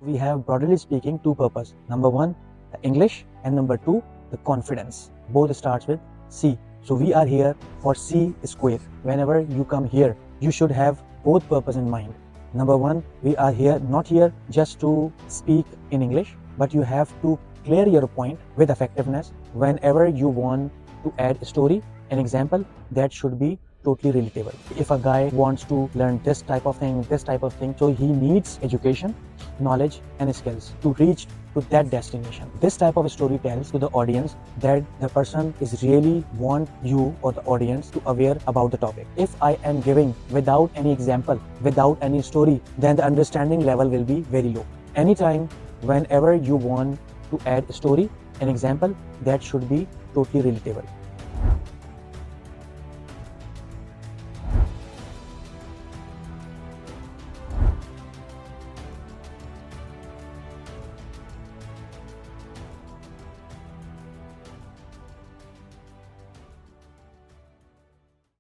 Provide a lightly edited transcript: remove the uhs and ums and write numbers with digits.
we have broadly speaking two purposes. Number one, the English, and number two, the confidence. Both starts with C. So we are here for C square. Whenever you come here, you should have both purpose in mind. Number one, we are here not here just to speak in English, but you have to clear your point with effectiveness. Whenever you want to add a story, an example, that should be totally relatable. If a guy wants to learn this type of thing, so he needs education, knowledge and skills to reach to that destination. This type of story tells to the audience that the person is really want you or the audience to aware about the topic. If I am giving without any example, without any story, then the understanding level will be very low. Anytime, whenever you want to add a story, an example, that should be totally relatable.